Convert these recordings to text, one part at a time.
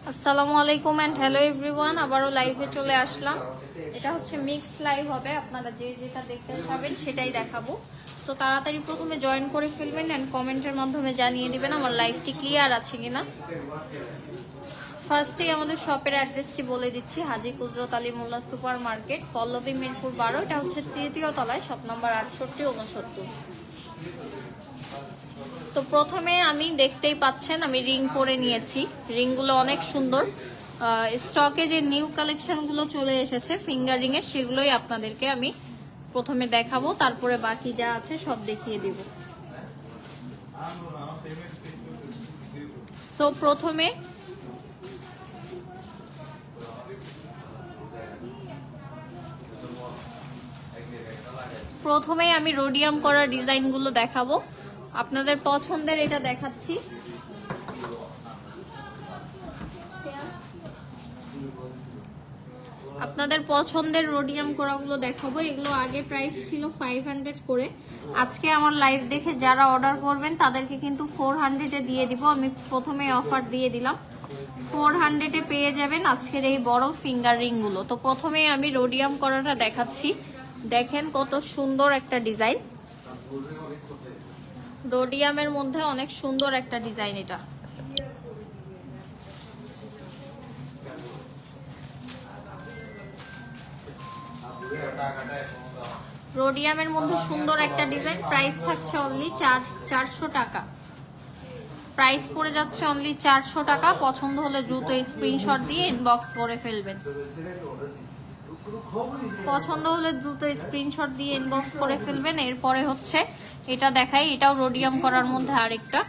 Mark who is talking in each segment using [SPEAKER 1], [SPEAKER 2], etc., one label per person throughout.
[SPEAKER 1] আসসালামু আলাইকুম and hello everyone, আবারও লাইভে চলে আসলাম। এটা হচ্ছে মিক্স লাইভ হবে, আপনারা যে যেটা দেখতে চাবেন সেটাই দেখাবো। সো তাড়াতাড়ি প্রথমে জয়েন করে ফেলবেন এন্ড কমেন্টের মাধ্যমে জানিয়ে দিবেন আমার লাইভটি ক্লিয়ার আছে কিনা। ফার্স্টেই আমাদের শপের অ্যাড্রেসটি বলে দিচ্ছি, হাজী কুদরত আলী মোল্লা সুপার মার্কেট, পল্লবী মিরপুর 12। এটা হচ্ছে তৃতীয় তলায়, শপ নাম্বার 6869। তো প্রথমে আমি দেখতেই পাচ্ছেন আমি রিং পরে নিয়েছি, রিংগুলো অনেক সুন্দর। স্টকে যে নিউ কালেকশনগুলো চলে এসেছে ফিঙ্গার রিং এর, সেগুলোই আপনাদেরকে আমি প্রথমে দেখাবো, তারপরে বাকি যা আছে সব দেখিয়ে দিব। সো প্রথমেই আমি রোডিয়াম করা ডিজাইনগুলো দেখাবো। আপনাদের পছন্দের এটা দেখাচ্ছি, আপনাদের পছন্দের রোডিয়াম করাগুলো দেখাবো। এগুলো আগে প্রাইস ছিল 500 করে, আজকে আমার লাইভ দেখে যারা অর্ডার করবেন তাদেরকে কিন্তু 400-এ দিয়ে দিব। আমি প্রথমে অফার দিয়ে দিলাম, 400-এ পেয়ে যাবেন আজকের এই বড় ফিঙ্গার রিংগুলো। তো প্রথমেই আমি রোডিয়াম করাটা দেখাচ্ছি, দেখেন কত সুন্দর একটা ডিজাইন, রোডিয়ামের মধ্যে অনেক সুন্দর একটা ডিজাইন। এটা রোডিয়ামের মধ্যে সুন্দর একটা ডিজাইন, প্রাইস থাকছে অনলি 400 টাকা। প্রাইস পড়ে যাচ্ছে অনলি 400 টাকা। পছন্দ হলে দ্রুত স্ক্রিনশট দিয়ে ইনবক্স করে ফেলবেন, পছন্দ হলে দ্রুত স্ক্রিনশট দিয়ে ইনবক্স করে ফেলবেন। এরপরে হচ্ছে এটা দেখাই, এটাও রোডিয়াম করার মধ্যে আরেকটা।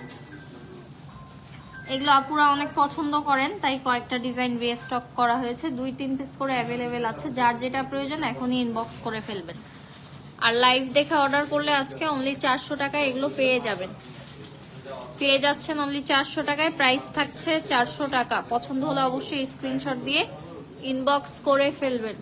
[SPEAKER 1] এগুলো আপুরা অনেক পছন্দ করেন, তাই কয়েকটা ডিজাইন রিস্টক করা হয়েছে, 2-3 পিস করে অ্যাভেলেবেল আছে। যার যেটা প্রয়োজন এখনই ইনবক্স করে ফেলবেন। আর লাইভ দেখে অর্ডার করলে আজকে অনলি 400 টাকায় এগুলো পেয়ে যাবেন, পেয়ে যাচ্ছেন অনলি 400 টাকায়। প্রাইস থাকছে 400 টাকা। পছন্দ হলে অবশ্যই স্ক্রিনশট দিয়ে ইনবক্স করে ফেলবেন।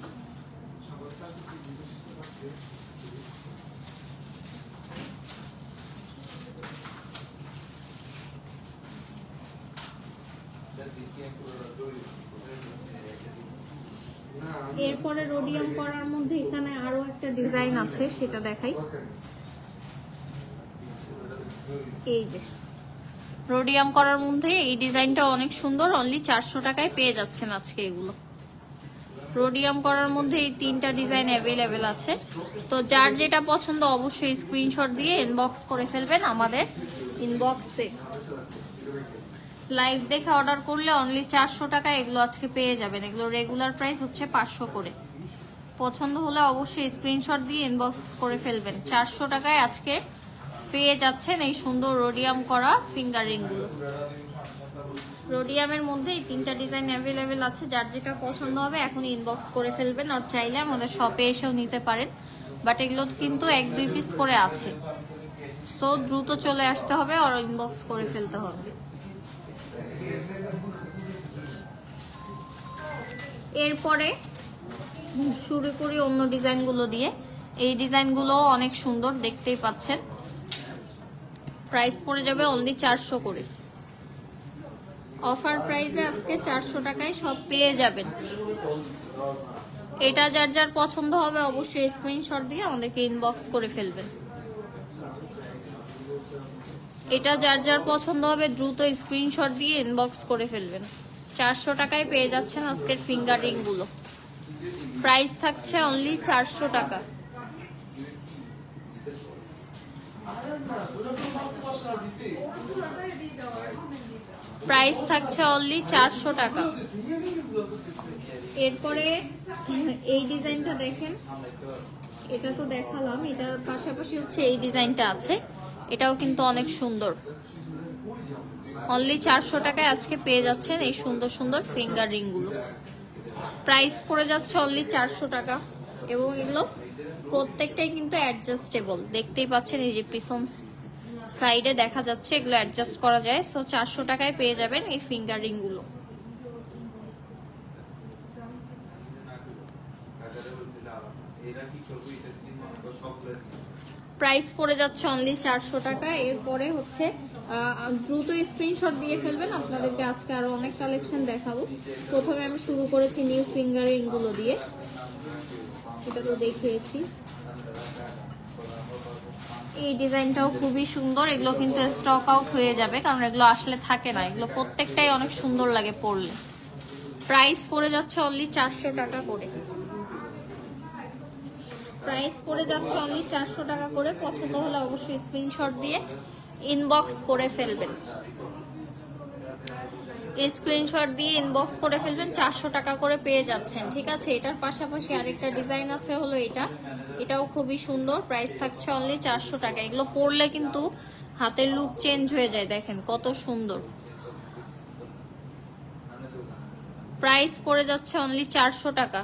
[SPEAKER 1] এরপরে রোডিয়াম করার মধ্যে এখানে আরো একটা ডিজাইন আছে, সেটা দেখাই। এই যে রোডিয়াম করার মধ্যে এই ডিজাইনটা অনেক সুন্দর, অনলি 400 টাকায় পেয়ে যাচ্ছেন আজকে এগুলো। রোডিয়াম করার মধ্যে এই 3টা ডিজাইন অ্যাভেলেবেল আছে। তো যার যেটা পছন্দ অবশ্যই স্ক্রিনশট দিয়ে ইনবক্স করে ফেলবেন আমাদের ইনবক্সে। লাইভ দেখে অর্ডার করলে অনলি 400 টাকায় এগুলো আজকে পেয়ে যাবেন। এগুলো রেগুলার প্রাইস হচ্ছে 500 করে। পছন্দ হলে অবশ্যই স্ক্রিনশট দিয়ে ইনবক্স করে ফেলবেন। 400 টাকায় আজকে পেয়ে যাচ্ছেন এই সুন্দর রোডিয়াম করা ফিঙ্গার রিংগুলো। রোডিয়ামের মধ্যে এই 3টা ডিজাইন অ্যাভেলেবেল আছে, যার যেটা পছন্দ হবে এখনই ইনবক্স করে ফেলবেন। আর চাইলে আমাদের শপে এসেও নিতে পারেন, বাট এগুলো কিন্তু 1-2 পিস করে আছে। সো দ্রুত চলে আসতে হবে আর ইনবক্স করে ফেলতে হবে। এরপরে শুরু করি অন্য ডিজাইনগুলো দিয়ে। এই ডিজাইনগুলো অনেক সুন্দর, দেখতেই পাচ্ছেন। প্রাইস পড়ে যাবে অনলি 400 করে। অফার প্রাইসে আজকে 400 টাকায় সব পেয়ে যাবেন। এটা যার যার পছন্দ হবে অবশ্যই স্ক্রিনশট দিয়ে আমাদেরকে ইনবক্স করে ফেলবেন। এটা যার যার পছন্দ হবে দ্রুত স্ক্রিনশট দিয়ে ইনবক্স করে ফেলবেন। 400 টাকায় পেয়ে যাচ্ছেন আজকের ফিঙ্গার রিং গুলো। প্রাইস থাকছে অনলি 400 টাকা। প্রাইস থাকছে অনলি 400 টাকা। এরপরে এই ডিজাইনটা দেখেন, এটা তো দেখালাম, এটার পাশাপাশি হচ্ছে এই ডিজাইনটা আছে, এটাও কিন্তু অনেক সুন্দর। অনলি 400 টাকায় আজকে পেয়ে যাচ্ছেন এই সুন্দর সুন্দর ফিঙ্গার রিং গুলো। প্রাইস পড়ে যাচ্ছে অনলি 400 টাকা এবং এগুলো প্রত্যেকটাই কিন্তু অ্যাডজাস্টেবল। দেখতেই পাচ্ছেন এই যে পিছন সাইডে দেখা যাচ্ছে এগুলো অ্যাডজাস্ট করা যায়। সো 400 টাকায় পেয়ে যাবেন এই ফিঙ্গার রিং গুলো। প্রাইস পড়ে যাচ্ছে অনলি 400 টাকা। এরপরে হচ্ছে দ্রুত স্ক্রিনশট দিয়ে ফেলবেন, আপনাদেরকে আজকে আরো অনেক কালেকশন দেখাবো। প্রথমে আমি শুরু করেছি নিউ ফিঙ্গার রিং গুলো দিয়ে, এটা তো দেখিয়েছি। এই ডিজাইনটাও খুবই সুন্দর, এগুলো কিন্তু স্টক আউট হয়ে যাবে কারণ এগুলো আসলে থাকে না, এগুলো প্রত্যেকটাই অনেক সুন্দর লাগে পরলে। প্রাইস পড়ে যাচ্ছে অনলি 400 টাকা করে। প্রাইস পড়ে যাচ্ছে অনলি 400 টাকা করে। পছন্দ হলে অবশ্যই স্ক্রিনশট দিয়ে ইনবক্স করে ফেলবেন। স্ক্রিনশট দিয়ে ইনবক্স করে ফেলবেন, 400 টাকা করে পেয়ে যাচ্ছেন। ঠিক আছে, এটার পাশাপাশি আরেকটা ডিজাইন আছে হলো এটা, এটাও খুবই সুন্দর। প্রাইস থাকছে অনলি 400 টাকা। এগুলো পরলে কিন্তু হাতের লুক চেঞ্জ হয়ে যায়, দেখেন কত সুন্দর। প্রাইস পড়ে যাচ্ছে অনলি 400 টাকা।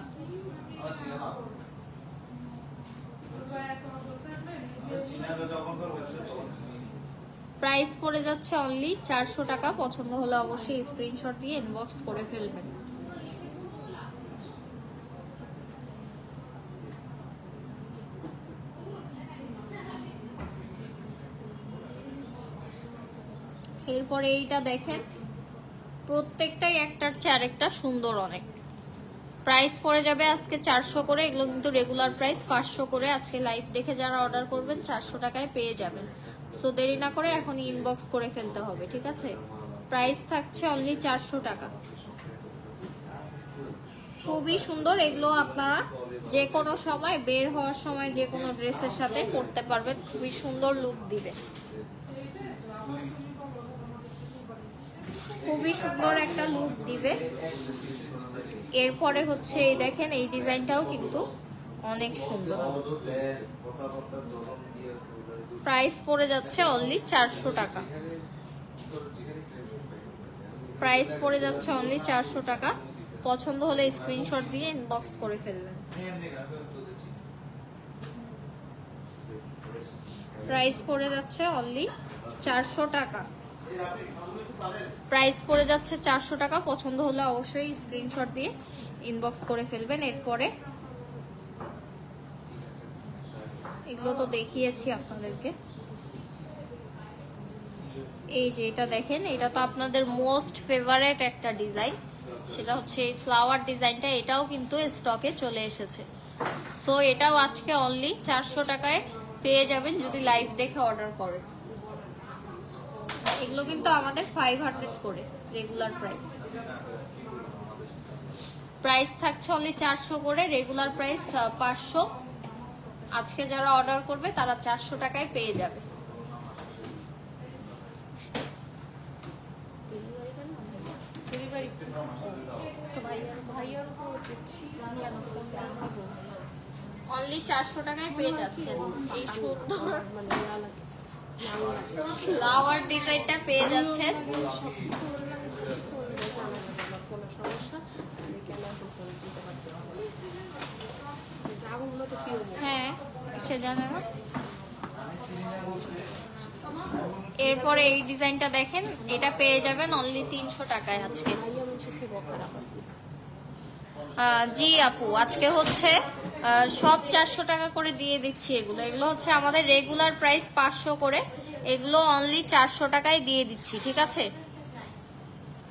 [SPEAKER 1] প্রাইস পড়ে যাচ্ছে অনলি 400 টাকা। পছন্দ হলে অবশ্যই স্ক্রিনশট দিয়ে ইনবক্স করে ফেলবেন। এরপরে এইটা দেখেন, প্রত্যেকটাই একটার চেয়ে আরেকটা সুন্দর অনেক। প্রাইস পড়ে যাবে আজকে 400 করে। এগুলো কিন্তু রেগুলার প্রাইস 500 করে। আজকে লাইভ দেখে যারা অর্ডার করবেন 400 টাকায় পেয়ে যাবেন। সো দেরি না করে এখন ইনবক্স করে ফেলতে হবে, ঠিক আছে। প্রাইস থাকছে অনলি 400 টাকা। খুবই সুন্দর, এগুলো আপনারা যে কোনো সময় বের হওয়ার সময় যে কোনো ড্রেসের সাথে পরতে পারবেন, খুবই সুন্দর লুক দিবে। খুবই সুন্দর একটা লুক দিবে। এরপরে হচ্ছে এই দেখেন, এই ডিজাইনটাও কিন্তু অনেক সুন্দর। প্রাইস পড়ে যাচ্ছে অনলি 400 টাকা। প্রাইস পড়ে যাচ্ছে অনলি 400 টাকা। পছন্দ হলে স্ক্রিনশট দিয়ে ইনবক্স করে ফেলবেন। প্রাইস পড়ে যাচ্ছে অনলি 400 টাকা। প্রাইস পড়ে যাচ্ছে 400 টাকা। পছন্দ হলে অবশ্যই স্ক্রিনশট দিয়ে ইনবক্স করে ফেলবেন। এরপরে এগুলো তো দেখিয়েছি আপনাদেরকে। এই যে এটা দেখেন, এটা তো আপনাদের মোস্ট ফেভারিট একটা ডিজাইন, সেটা হচ্ছে এই ফ্লাওয়ার ডিজাইনটা। এটাও কিন্তু স্টকে চলে এসেছে। সো এটাও আজকে অনলি 400 টাকায় পেয়ে যাবেন যদি লাইভ দেখে অর্ডার করেন। এগুলো কিন্তু আমাদের 500 করে রেগুলার প্রাইস। প্রাইস থাকছে অনলি 400 করে, রেগুলার প্রাইস 500। আজকে যারা অর্ডার করবে তারা 400 টাকায় পেয়ে যাবে। অনলি 400 টাকায় পেয়ে যাচ্ছেন এই সুন্দর ফ্লাওয়ার ডিজাইনটা পেয়ে যাচ্ছেন। হ্যাঁ, সে জানে না। এরপরে এই ডিজাইনটা দেখেন, এটা পেয়ে যাবেন অনলি 300 টাকায় আজকে। জি আপু, আজকে হচ্ছে সব 400 টাকা করে দিয়ে দিচ্ছি। এগুলো হচ্ছে আমাদের রেগুলার প্রাইস 500 করে, এগুলো অনলি 400 টাকায় দিয়ে দিচ্ছি, ঠিক আছে।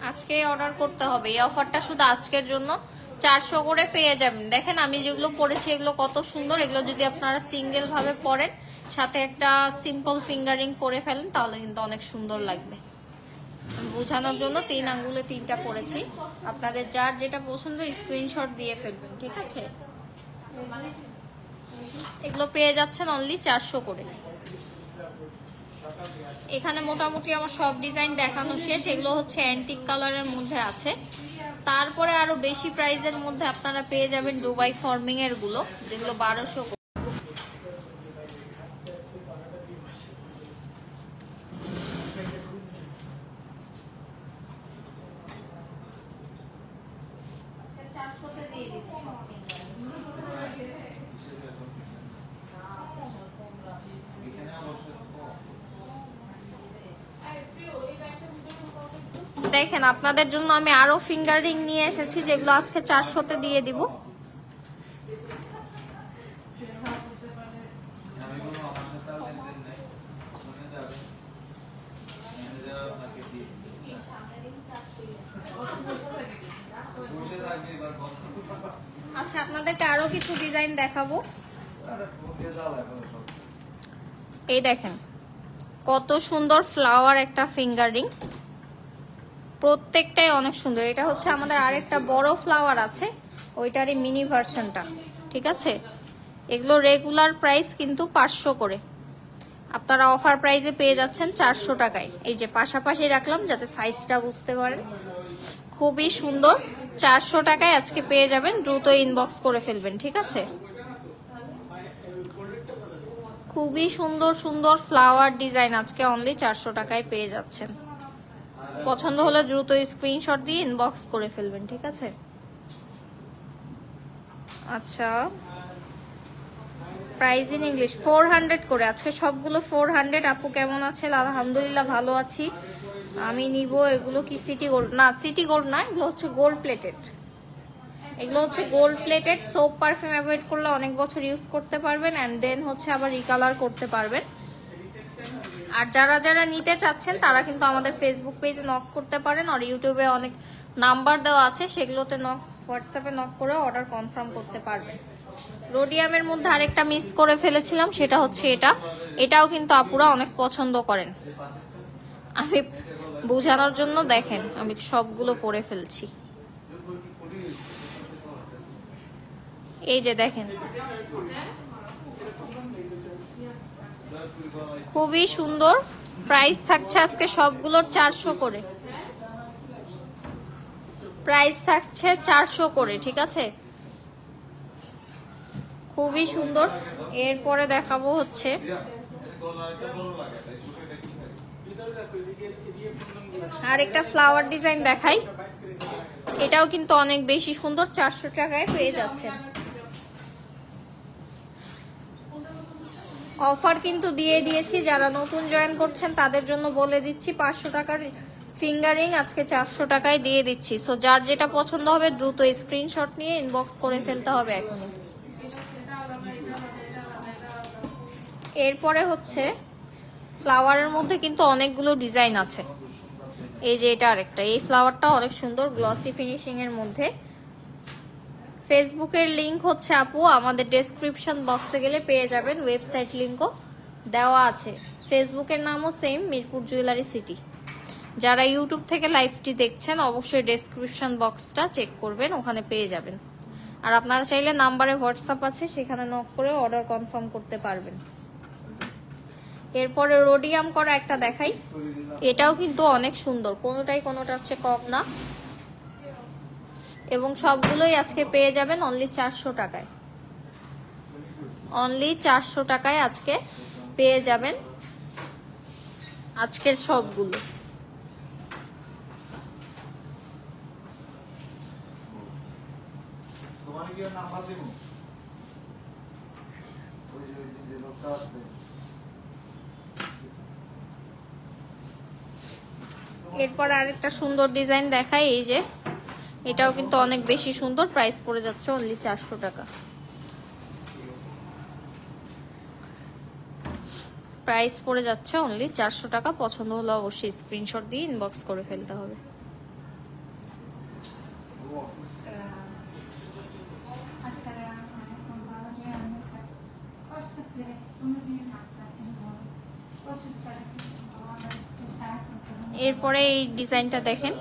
[SPEAKER 1] আজকে অর্ডার করতে হবে, এই অফারটা শুধু আজকের জন্য। 400 করে পেয়ে যাবেন। দেখেন আমি যেগুলো পরেছি এগুলো কত সুন্দর। এগুলো যদি আপনারা সিঙ্গেল ভাবে পরেন, সাথে একটা সিম্পল ফিঙ্গারিং করে ফেলেন, তাহলে কিন্তু অনেক সুন্দর লাগবে। বোঝানোর জন্য 3 আঙ্গুলে 3টা পরেছি। আপনাদের যার যেটা পছন্দ স্ক্রিনশট দিয়ে ফেলবেন, ঠিক আছে। এগুলো পেয়ে যাচ্ছেন অনলি 400 করে। এখানে মোটামুটি আমার সব ডিজাইন দেখানো শেষ। এগুলো হচ্ছে অ্যান্টিক কালারের মধ্যে আছে। তারপরে আরো বেশি প্রাইজের মধ্যে আপনারা পেয়ে যাবেন দুবাই ফর্মিং এর গুলো, যেগুলো 1200। দেখেন আপনাদের জন্য আমি আরো ফিঙ্গার রিং নিয়ে এসেছি, যেগুলো আজকে 400-তে দিয়ে দিব। আচ্ছা, আপনাদেরকে আরো কিছু ডিজাইন দেখাবো। এই দেখেন কত সুন্দর ফ্লাওয়ার একটা ফিঙ্গার রিং, প্রত্যেকটাই অনেক সুন্দর। এটা হচ্ছে আমাদের আরেকটা বড় ফ্লাওয়ার আছে, ওইটারই মিনি ভার্সনটা, ঠিক আছে। এগুলো রেগুলার প্রাইস কিন্তু 500 করে, আপনারা অফার প্রাইসে পেয়ে যাচ্ছেন 400 টাকায়। এই যে পাশাপাশি রাখলাম যাতে সাইজটা বুঝতে পারেন, খুবই সুন্দর। 400 টাকায় আজকে পেয়ে যাবেন, দ্রুত ইনবক্স করে ফেলবেন, ঠিক আছে। খুবই সুন্দর সুন্দর ফ্লাওয়ার ডিজাইন আজকে অনলি 400 টাকায় পেয়ে যাচ্ছেন। পছন্দ হলে দ্রুত স্ক্রিনশট দিয়ে ইনবক্স করে ফেলবেন, ঠিক আছে। আচ্ছা, প্রাইস ইন ইংলিশ 400 করে আজকে সবগুলো 400। আপু কেমন আছেন? আলহামদুলিল্লাহ ভালো আছি। আমি নিব এগুলো কি সিটি গোল্ড? না, সিটি গোল্ড না, এগুলো হচ্ছে গোল্ড প্লেটেড। এগুলো হচ্ছে gold plated. Soap perfume avoid করলে অনেক বছর ইউজ করতে পারবেন, এন্ড দেন হচ্ছে আবার রিকালার করতে পারবেন। আর যারা যারা নিতে চাচ্ছেন তারা কিন্তু আমাদের ফেসবুক পেজে নক করতে পারেন, আর ইউটিউবে অনেক নাম্বার দেওয়া আছে, সেগুলোতে নক, হোয়াটসঅ্যাপে নক করে অর্ডার কনফার্ম করতে পারবেন। রোডিয়ামের মধ্যে আরেকটা মিস করে ফেলেছিলাম, সেটা হচ্ছে এটাও কিন্তু আপুরা অনেক পছন্দ করেন। আমি বোঝানোর জন্য দেখেন আমি সবগুলো পরে ফেলছি। এই যে দেখেন খুবই সুন্দর। প্রাইস থাকছে আজকে সবগুলোর 400 করে, প্রাইস থাকছে 400 করে, ঠিক আছে। খুবই সুন্দর। এরপরে দেখাবো হচ্ছে আরেকটা ফ্লাওয়ার ডিজাইন দেখাই। এটাও কিন্তু অনেক বেশি সুন্দর, 400 টাকায় পেয়ে যাচ্ছেন। অফার কিন্তু দিয়ে দিয়েছি, যারা নতুন জয়েন করছেন তাদের জন্য বলে দিচ্ছি 500 টাকার ফিঙ্গারিং আজকে 400 টাকায় দিয়ে দিচ্ছি। সো যার যেটা পছন্দ হবে দ্রুত স্ক্রিনশট নিয়ে ইনবক্স করে ফেলতে হবে এখনই। এরপরে হচ্ছে ফ্লাওয়ারের মধ্যে কিন্তু অনেকগুলো ডিজাইন আছে। এই যে এটা আরেকটা, এই ফ্লাওয়ারটা অনেক সুন্দর গ্লসি ফিনিশিং এর মধ্যে। ফেসবুকের লিংক হচ্ছে আপু আমাদের ডেসক্রিপশন বক্সে গেলে পেয়ে যাবেন, ওয়েবসাইট লিংকও দেওয়া আছে। ফেসবুকের নামও সেম, মিরপুর জুয়েলারি সিটি। যারা ইউটিউব থেকে লাইভটি দেখছেন অবশ্যই ডেসক্রিপশন বক্সটা চেক করবেন, ওখানে পেয়ে যাবেন। আর আপনারা চাইলে নাম্বারে হোয়াটসঅ্যাপ আছে, সেখানে নক করে অর্ডার কনফার্ম করতে পারবেন। এরপরে রোডিয়াম করা একটা দেখাই, এটাও কিন্তু অনেক সুন্দর, কোনোটার হচ্ছে কম না, এবং সবগুলোই আজকে পেয়ে যাবেন অনলি 400 টাকায়। অনলি 400 টাকায় আজকে পেয়ে যাবেন আজকের সবগুলো। এরপর আরেকটা সুন্দর ডিজাইন দেখাই। এই যে এটাও কিন্তু অনেক বেশি সুন্দর, প্রাইস পড়ে যাচ্ছে অনলি 400 টাকা। প্রাইস পড়ে যাচ্ছে অনলি 400 টাকা। পছন্দ হলে অবশ্যই স্ক্রিনশট দিয়ে ইনবক্স করে ফেলতে হবে। এরপরে এই ডিজাইনটা দেখেন,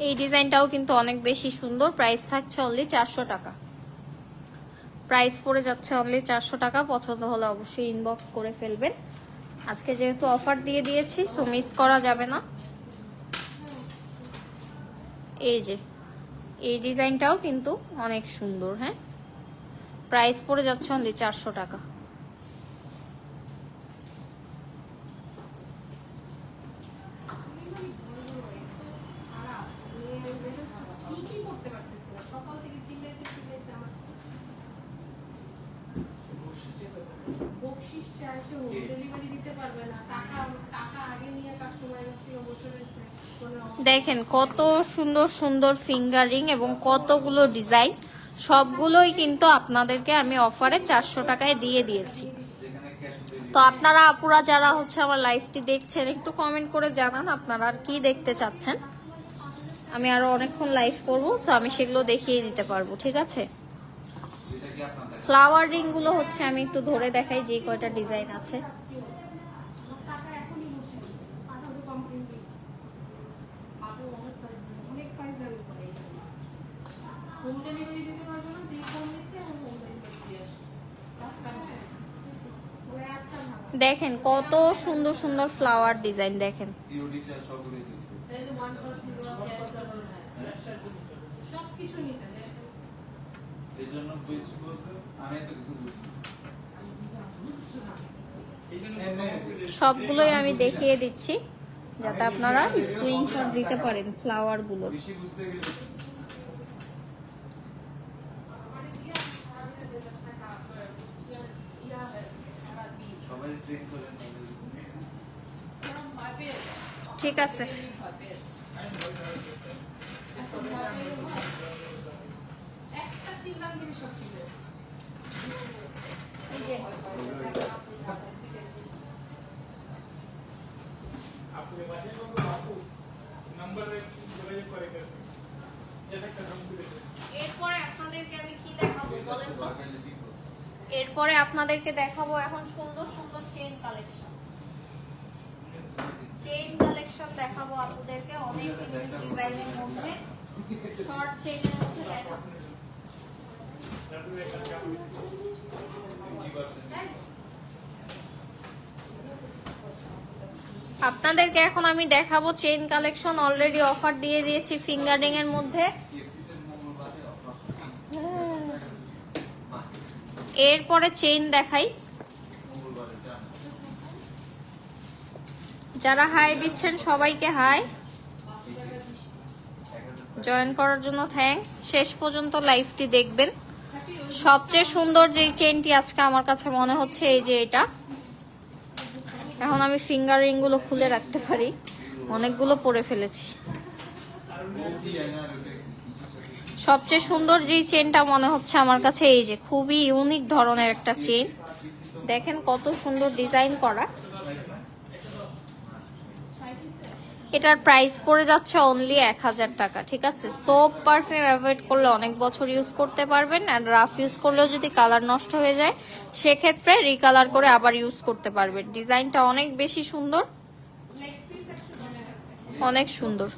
[SPEAKER 1] এই ডিজাইনটাও কিন্তু অনেক বেশি সুন্দর, প্রাইস থাকছে অনলি 400 টাকা। প্রাইস পড়ে যাচ্ছে অনলি 400 টাকা। পছন্দ হলে অবশ্যই ইনবক্স করে ফেলবেন। আজকে যেহেতু অফার দিয়ে দিয়েছি সো মিস করা যাবে না। এই যে এই ডিজাইনটাও কিন্তু অনেক সুন্দর। হ্যাঁ, প্রাইস পড়ে যাচ্ছে অনলি 400 টাকা। দেখেন কত সুন্দর সুন্দর ফিঙ্গারিং এবং কতগুলো ডিজাইন, সবগুলোই কিন্তু আপনাদেরকে আমি অফারে 400 টাকায় দিয়ে দিয়েছি। তো আপনারা আপুরা যারা হচ্ছে আমার লাইভটি দেখছেন একটু কমেন্ট করে জানান আপনারা আর কি দেখতে চাচ্ছেন। আমি আরো অনেকক্ষণ লাইভ করবো, তো আমি সেগুলো দেখিয়ে দিতে পারবো, ঠিক আছে। ফ্লাওয়ার রিং গুলো হচ্ছে আমি একটু ধরে দেখাই যে কয়টা ডিজাইন আছে। দেখেন কত সুন্দর সুন্দর ফ্লাওয়ার ডিজাইন দেখেন। সবগুলোই আমি দেখিয়ে দিচ্ছি যাতে আপনারা স্ক্রিনশট দিতে পারেন ফ্লাওয়ার গুলো। ঠিক আছে, এরপরে আপনাদেরকে আমি কি দেখাবো বলেন তো? এরপরে আপনাদেরকে দেখাবো এখন সুন্দর সুন্দর চেইন কালেকশন। চেইন কালেকশন দেখাবো আপনাদেরকে অনেক ইউনিক ডিজাইনের মধ্যে, শর্ট চেইনের মধ্যে দেখাবো। আপনাদেরকে এখন আমি দেখাবো চেইন কালেকশন। অলরেডি অফার দিয়ে দিয়েছি ফিঙ্গারিং এর মধ্যে। এরপরে চেইন দেখাই। যারা হাই দিচ্ছেন সবাইকে হাই, জয়েন করার জন্য থ্যাঙ্কস। শেষ পর্যন্ত লাইভটি দেখবেন। সবচেয়ে সুন্দর যে চেইনটি আজকে আমার কাছে মনে হচ্ছে এই যে এটা। এখন আমি ফিঙ্গারিং গুলো খুলে রাখতে পারি, অনেকগুলো পরে ফেলেছি। সবচেয়ে সুন্দর যে চেইনটা মনে হচ্ছে আমার কাছে এই যে, খুবই ইউনিক ধরনের একটা চেইন। দেখেন কত সুন্দর ডিজাইন করা। এটার প্রাইস পড়ে যাচ্ছে অনলি 1000 টাকা, ঠিক আছে। সোপ পারফিউম অ্যাভয়েড করলে অনেক বছর ইউজ করতে পারবেন, আর রাফ ইউজ করলেও যদি কালার নষ্ট হয়ে যায় সেক্ষেত্রে রিকালার করে আবার ইউজ করতে পারবেন। ডিজাইনটা অনেক বেশি সুন্দর, অনেক সুন্দর।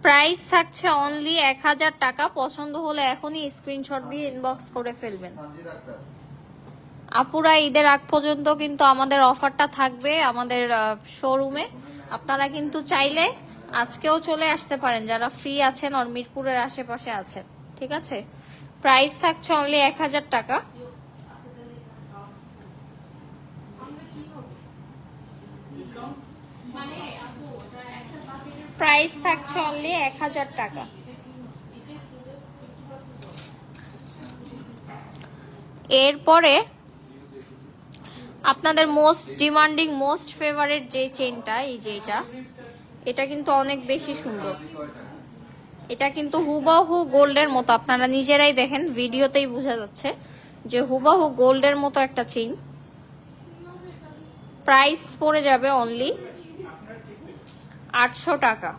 [SPEAKER 1] প্রাইস থাকছে অনলি 1000 টাকা। পছন্দ হলে এখনই স্ক্রিনশট দিয়ে ইনবক্স করে ফেলবেন। আপুরা ঈদের আগ পর্যন্ত কিন্তু আমাদের অফারটা থাকবে আমাদের শোরুমে। আপনারা কিন্তু চাইলে আজকেও চলে আসতে পারেন যারা ফ্রি আছেন আর মিরপুরের আশেপাশে আছেন, ঠিক আছে। প্রাইস থাকছে অনলি 1000 টাকা। প্রাইস থাকছে অনলি 1000 টাকা। এরপরে আপনাদের মোস্ট ডিমান্ডিং মোস্ট ফেভারিট যে চেইনটা এই যে এটা কিন্তু অনেক বেশি সুন্দর। এটা কিন্তু হুবহু গোল্ডের মতো, আপনারা নিজেরাই দেখেন ভিডিওতেই বোঝা যাচ্ছে যে হুবহু গোল্ডের মতো একটা চেইন। প্রাইস পড়ে যাবে অনলি 800 টাকা।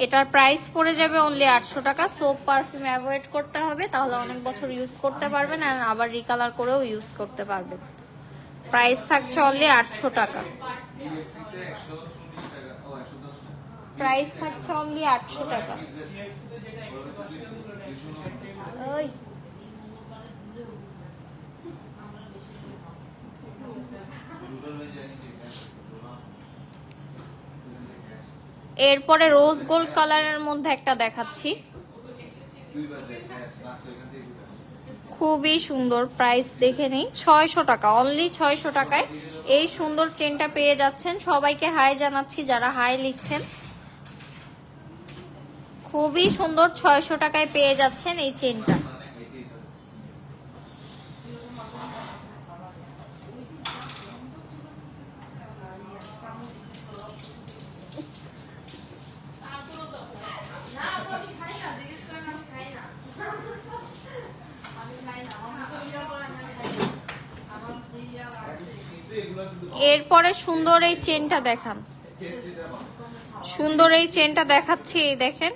[SPEAKER 1] এটার প্রাইস পড়ে যাবে অনলি 800 টাকা। সোপ পারফিউম অ্যাভয়েড করতে হবে, তাহলে অনেক বছর ইউজ করতে পারবেন আর আবার রিকালার করেও ইউজ করতে পারবেন। প্রাইস থাকছে অনলি 800 টাকা। প্রাইস থাকছে অনলি 800 টাকা। ওই এরপরে রোজ গোল্ড কালারের মধ্যে একটা দেখাচ্ছি। খুবই সুন্দর, প্রাইস দেখে নিই 600 টাকা, অনলি 600 টাকায় এই সুন্দর চেনটা পেয়ে যাচ্ছেন। সবাইকে হাই জানাচ্ছি যারা হাই লিখছেন। খুবই সুন্দর, 600 টাকায় পেয়ে যাচ্ছেন এই চেনটা। এরপরে সুন্দর এই চেনটা দেখান, সুন্দর এই চেনটা দেখাচ্ছি। এই দেখেন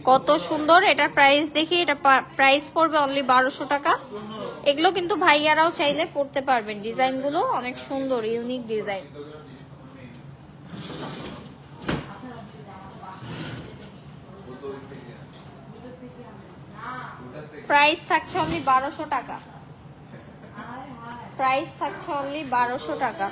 [SPEAKER 1] কত সুন্দর, এটার প্রাইস দেখি। এটা প্রাইস পড়বে অনলি 1200 টাকা। এগুলো কিন্তু ভাইয়ারাও চাইলে পড়তে পারবেন, ডিজাইনগুলো অনেক সুন্দর, ইউনিক ডিজাইন। প্রাইস থাকছে অনলি 1200 টাকা, প্রাইস থাকছে অনলি 1200 টাকা।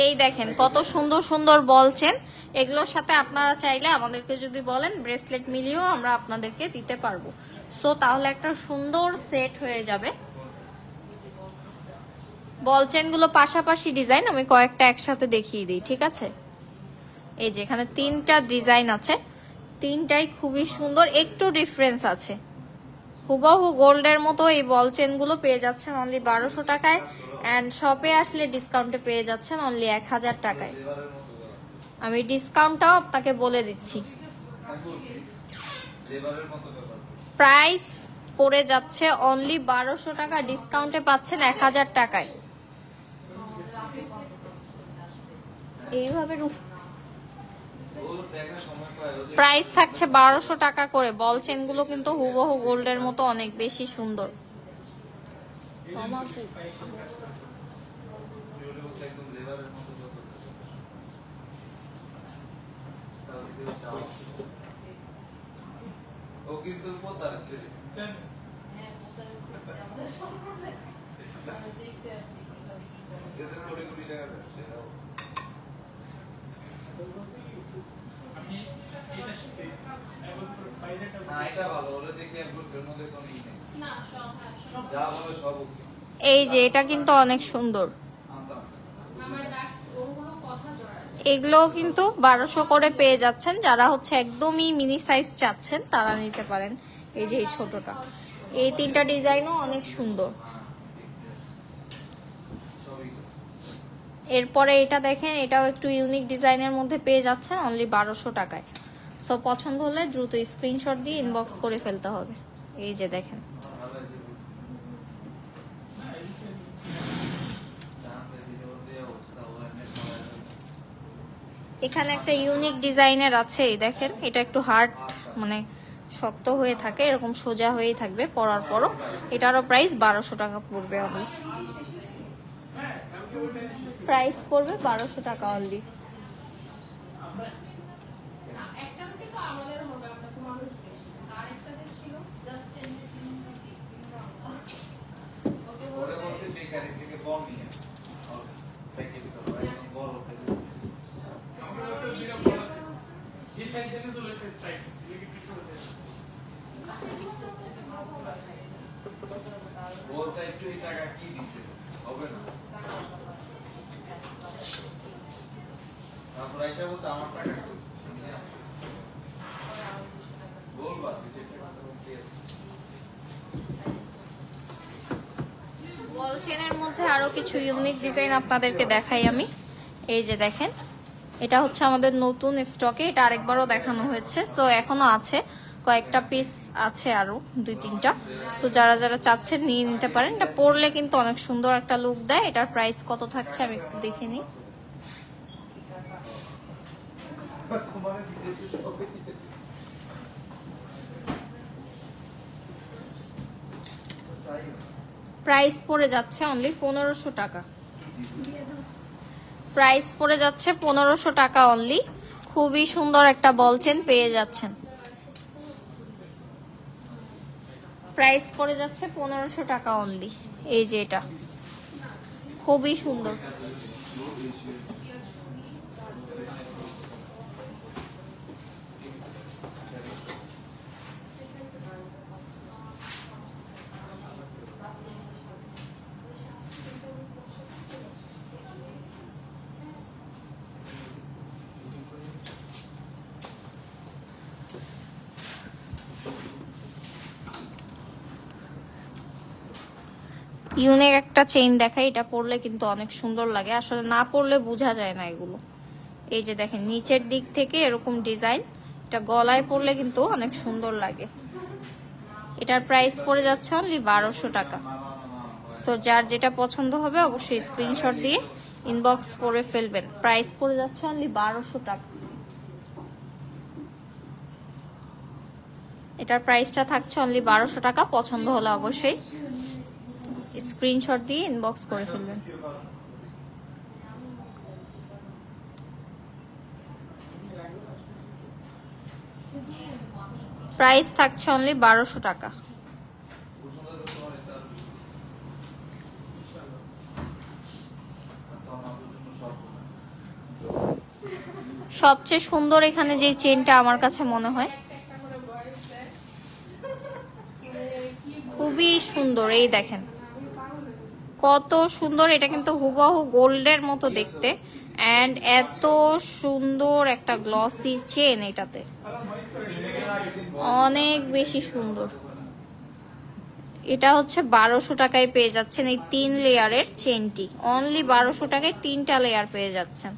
[SPEAKER 1] এই দেখেন কত সুন্দর সুন্দর বলছেন। এগুলোর সাথে আপনারা চাইলে আমাদেরকে যদি বলেন ব্রেসলেট মিলিয়েও আমরা আপনাদেরকে দিতে পারবো। সো তাহলে একটা সুন্দর সেট হয়ে যাবে। বলচেন গুলো পাশাপাশি ডিজাইন, আমি কয়েকটা একসাথে দেখিয়ে দিই, ঠিক আছে? এই যে এখানে 3টা ডিজাইন আছে, 3টাই খুবই সুন্দর, একটু ডিফারেন্স আছে। হুবহু গোল্ডের মতো এই বলচেন গুলো পেয়ে যাচ্ছেন অনলি 1200 টাকায়, এন্ড শপে আসলে ডিসকাউন্টে পেয়ে যাচ্ছেন অনলি 1000 টাকায়। আমি ডিসকাউন্টটাও আপনাকে বলে দিচ্ছি। প্রাইস পড়ে যাচ্ছে অনলি 1200 টাকা, ডিসকাউন্টে পাচ্ছেন 1000 টাকায়। এইভাবে প্রাইস থাকছে 1200 টাকা করে। বল চেন গুলো কিন্তু হুবহু গোল্ডের মতো অনেক বেশি সুন্দর। এই যে এটা কিন্তু অনেক সুন্দর, এগুলো কিন্তু 1200 করে পেয়ে যাচ্ছেন। যারা হচ্ছে একদমই মিনি সাইজ চাচ্ছেন তারা নিতে পারেন। এই যে এই ছোটটা, এই 3টা ডিজাইনও অনেক সুন্দর। এরপরে এটা দেখেন, এটাও একটু ইউনিক ডিজাইনের মধ্যে পেয়ে যাচ্ছেন অনলি 1200 টাকায়। সো পছন্দ হলে দ্রুত স্ক্রিনশট দিয়ে ইনবক্স করে ফেলতে হবে। এই যে দেখেন, এখানে একটা ইউনিক ডিজাইনের আছে। এই দেখেন, এটা একটু হার্ড মানে শক্ত হয়ে থাকে, এরকম সোজা হয়েই থাকবে পরার পরও। এটারও প্রাইস 1200 টাকা পড়বে অনলি। প্রাইস পড়বে 1200 টাকা অনলি। বল চেনের মধ্যে আরো কিছু ইউনিক ডিজাইন আপনাদেরকে দেখাই আমি। এই যে দেখেন, এটা হচ্ছে আমাদের নতুন স্টকে, এটা আরেকবারও দেখানো হয়েছে। সো এখনো আছে, কয়েকটা পিস আছে, আরো 2-3টা। সো যারা যারা চাচ্ছেন নিয়ে নিতে পারেন। এটা পরলে কিন্তু অনেক সুন্দর একটা লুক দেয়। এটার প্রাইস কত থাকছে আমি একটু দেখে নিই। প্রাইস পড়ে যাচ্ছে অনলি 1500 টাকা। প্রাইস পড়ে যাচ্ছে 1500 টাকা অনলি। খুবই সুন্দর একটা বল চেন পেয়ে যাচ্ছেন। প্রাইস পড়ে যাচ্ছে 1500 টাকা অনলি। এই যে এটা খুবই সুন্দর। ইউনিক একটা চেইন দেখাই, এটা পরলে কিন্তু অনেক সুন্দর লাগে, আসলে না পরলে বোঝা যায় না এগুলো। এই যে দেখেন নিচের দিক থেকে এরকম ডিজাইন, এটা গলায় পরলে কিন্তু অনেক সুন্দর লাগে। এটার প্রাইস পড়ে যাচ্ছে অনলি 1200 টাকা। সো যার যেটা পছন্দ হবে অবশ্যই স্ক্রিনশট দিয়ে ইনবক্স করে ফেলবেন। প্রাইস পড়ে যাচ্ছে অনলি 1200 টাকা। এটার প্রাইসটা থাকছে অনলি 1200 টাকা। পছন্দ হলে অবশ্যই স্ক্রিনশট দিয়ে ইনবক্স করে ফেলবেন। প্রাইস থাকছে অনলি 1200 টাকা। সবচেয়ে সুন্দর এখানে যে চেনটা আমার কাছে মনে হয়, খুবই সুন্দর। এই দেখেন কত সুন্দর, এটা কিন্তু হুবহু গোল্ডের মতো দেখতে, এন্ড এত সুন্দর একটা গ্লসি চেন, এটাতে অনেক বেশি সুন্দর। এটা হচ্ছে 1200 টাকায় পেয়ে যাচ্ছেন এই 3 লেয়ারের চেনটি। অনলি 1200 টাকায় 3টা লেয়ার পেয়ে যাচ্ছেন।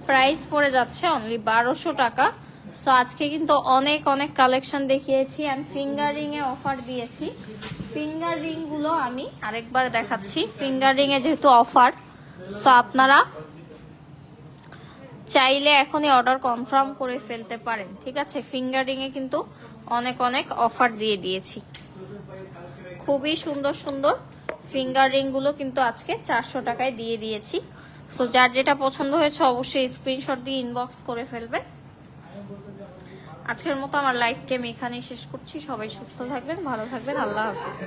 [SPEAKER 1] প্রাইস পড়ে যাচ্ছে অনলি 1200 টাকা। সো আজকে কিন্তু অনেক অনেক কালেকশন দেখিয়েছি, আমি ফিঙ্গার রিং এ অফার দিয়েছি। ফিঙ্গার রিং গুলো আমি আরেকবার দেখাচ্ছি। ফিঙ্গার রিং এ যেহেতু অফার, সো আপনারা চাইলে এখনই অর্ডার কনফার্ম করে ফেলতে পারেন, ঠিক আছে। ফিঙ্গার রিং এ কিন্তু অনেক অনেক অফার দিয়ে দিয়েছি। খুবই সুন্দর সুন্দর ফিঙ্গার রিং গুলো কিন্তু আজকে 400 টাকায় দিয়ে দিয়েছি। সো যার যেটা পছন্দ হয়েছে অবশ্যই স্ক্রিনশট দিয়ে ইনবক্স করে ফেলবে। আজকের মতো আমার লাইফ টাইম এখানেই শেষ করছি। সবাই সুস্থ থাকবেন, ভালো থাকবেন, আল্লাহ হাফিজ।